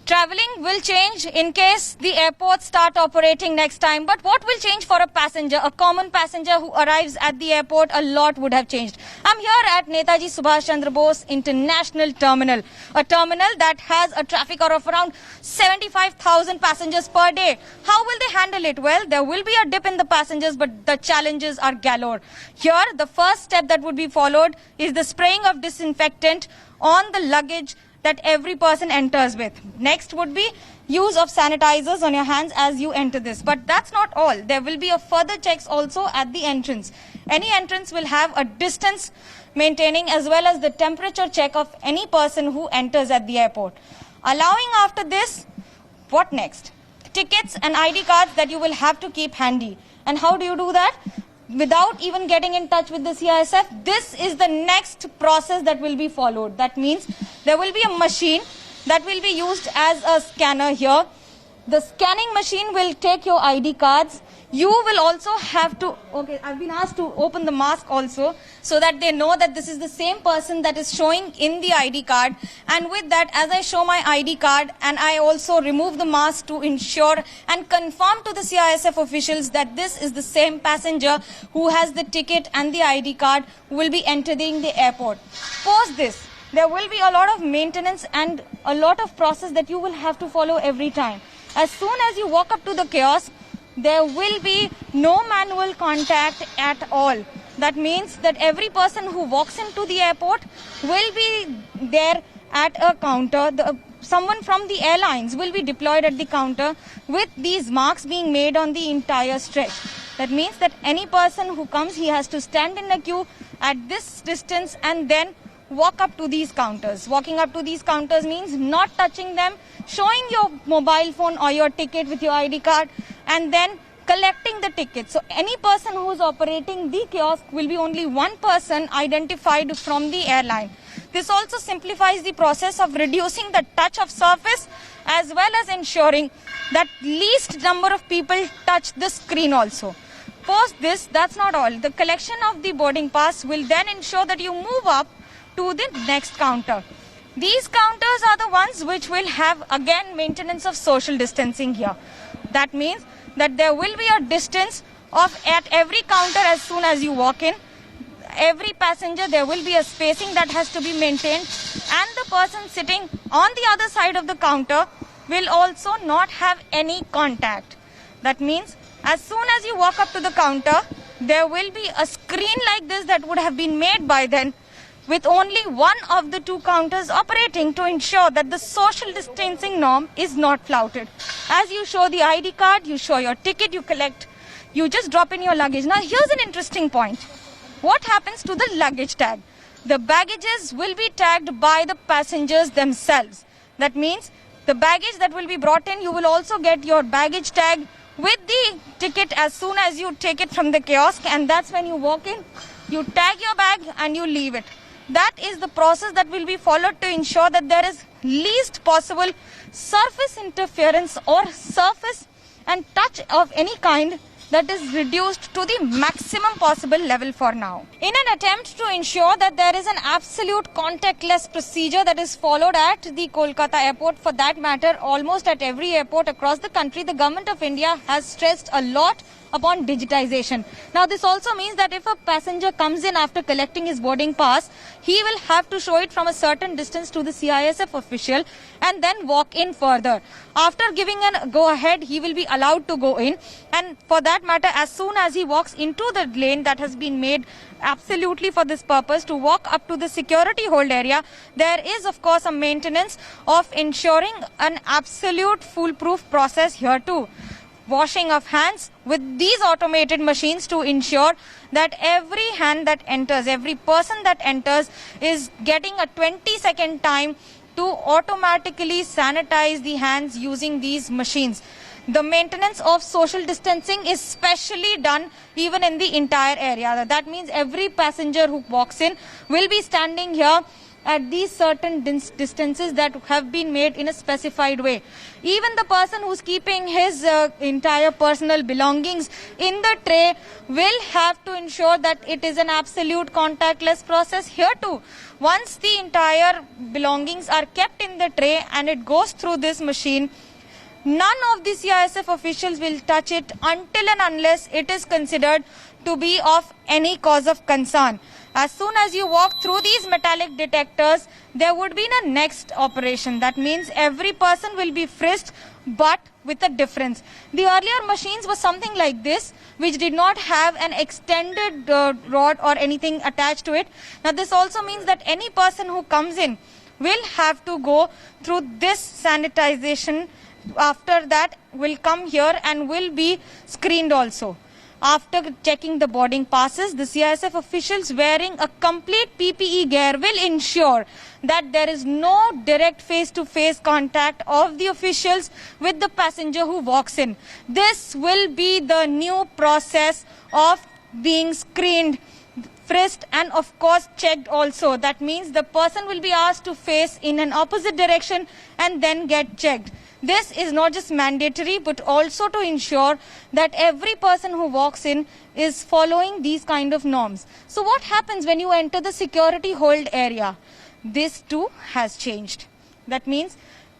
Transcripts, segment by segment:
Traveling will change in case the airports start operating next time. But what will change for a passenger, a common passenger who arrives at the airport? A lot would have changed. I'm here at Netaji Subhash Chandra Bose International Terminal, a terminal that has a traffic of around 75,000 passengers per day. How will they handle it? Well, there will be a dip in the passengers, but the challenges are galore. Here, the first step that would be followed is the spraying of disinfectant on the luggage that every person enters with. Next would be use of sanitizers on your hands as you enter this. But that's not all. There will be a further checks also at the entrance. Any entrance will have a distance maintaining as well as the temperature check of any person who enters at the airport. Allowing after this, what next? Tickets and ID cards that you will have to keep handy. And how do you do that? Without even getting in touch with the CISF, this is the next process that will be followed. That means there will be a machine that will be used as a scanner here. The scanning machine will take your ID cards. You will also have to, I've been asked to open the mask also so that they know that this is the same person that is showing in the ID card. And with that, as I show my ID card and I also remove the mask to ensure and confirm to the CISF officials that this is the same passenger who has the ticket and the ID card who will be entering the airport. Post this, there will be a lot of maintenance and a lot of process that you will have to follow every time. As soon as you walk up to the kiosk, there will be no manual contact at all. That means that every person who walks into the airport will be there at a counter. Someone from the airlines will be deployed at the counter with these marks being made on the entire stretch. That means that any person who comes, he has to stand in a queue at this distance and then walk up to these counters. Walking up to these counters means not touching them, showing your mobile phone or your ticket with your ID card, and then collecting the ticket. So any person who is operating the kiosk will be only one person identified from the airline. This also simplifies the process of reducing the touch of surface as well as ensuring that least number of people touch the screen also. Post this, that's not all. The collection of the boarding pass will then ensure that you move up to the next counter. These counters are the ones which will have again maintenance of social distancing here. That means that there will be a distance of at every counter as soon as you walk in. Every passenger, there will be a spacing that has to be maintained, and the person sitting on the other side of the counter will also not have any contact. That means as soon as you walk up to the counter, there will be a screen like this that would have been made by then, with only one of the two counters operating to ensure that the social distancing norm is not flouted. As you show the ID card, you show your ticket, you collect, you just drop in your luggage. Now here's an interesting point. What happens to the luggage tag? The baggages will be tagged by the passengers themselves. That means the baggage that will be brought in, you will also get your baggage tag with the ticket as soon as you take it from the kiosk, and that's when you walk in, you tag your bag and you leave it. That is the process that will be followed to ensure that there is least possible surface interference or surface and touch of any kind that is reduced to the maximum possible level for now. In an attempt to ensure that there is an absolute contactless procedure that is followed at the Kolkata airport, for that matter almost at every airport across the country, the Government of India has stressed a lot upon digitization. Now this also means that if a passenger comes in after collecting his boarding pass, he will have to show it from a certain distance to the CISF official and then walk in further. After giving a go ahead, he will be allowed to go in, and for that matter, as soon as he walks into the lane that has been made absolutely for this purpose to walk up to the security hold area, there is of course a maintenance of ensuring an absolute foolproof process here too. Washing of hands with these automated machines to ensure that every hand that enters, every person that enters is getting a 20-second time to automatically sanitize the hands using these machines. The maintenance of social distancing is specially done even in the entire area. That means every passenger who walks in will be standing here at these certain distances that have been made in a specified way. Even the person who's keeping his entire personal belongings in the tray will have to ensure that it is an absolute contactless process here too. Once the entire belongings are kept in the tray and it goes through this machine, none of the CISF officials will touch it until and unless it is considered to be of any cause of concern. As soon as you walk through these metallic detectors, there would be a next operation. That means every person will be frisked, but with a difference. The earlier machines were something like this, which did not have an extended rod or anything attached to it. Now this also means that any person who comes in will have to go through this sanitization. After that will come here and will be screened also. After checking the boarding passes, the CISF officials wearing a complete PPE gear will ensure that there is no direct face-to-face contact of the officials with the passenger who walks in. This will be the new process of being screened, frisked and of course checked also. That means the person will be asked to face in an opposite direction and then get checked. This is not just mandatory but also to ensure that every person who walks in is following these kind of norms. So what happens when you enter the security hold area? This too has changed. That means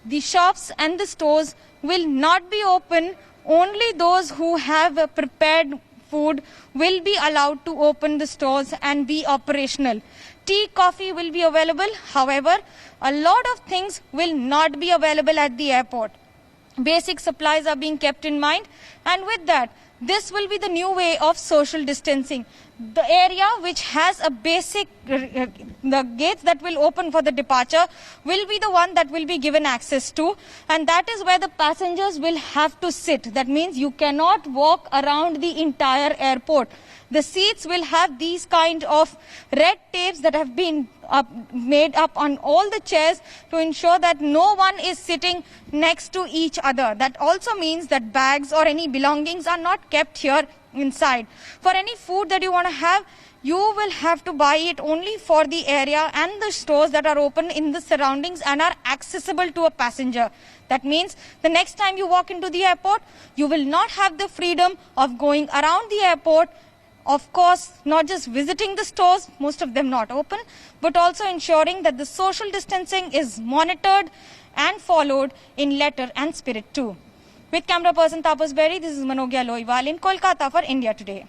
the shops and the stores will not be open. Only those who have prepared food will be allowed to open the stores and be operational. Tea, coffee will be available. However, a lot of things will not be available at the airport. Basic supplies are being kept in mind, and with that, this will be the new way of social distancing. The area which has a basic, the gates that will open for the departure will be the one that will be given access to, and that is where the passengers will have to sit. That means you cannot walk around the entire airport. The seats will have these kind of red tapes that have been made up on all the chairs to ensure that no one is sitting next to each other. That also means that bags or any belongings are not kept here inside. For any food that you want to have, you will have to buy it only for the area and the stores that are open in the surroundings and are accessible to a passenger. That means the next time you walk into the airport, you will not have the freedom of going around the airport. Of course, not just visiting the stores, most of them not open, but also ensuring that the social distancing is monitored and followed in letter and spirit too. With camera person Tapas Berry, this is Manogya Loiwal in Kolkata for India Today.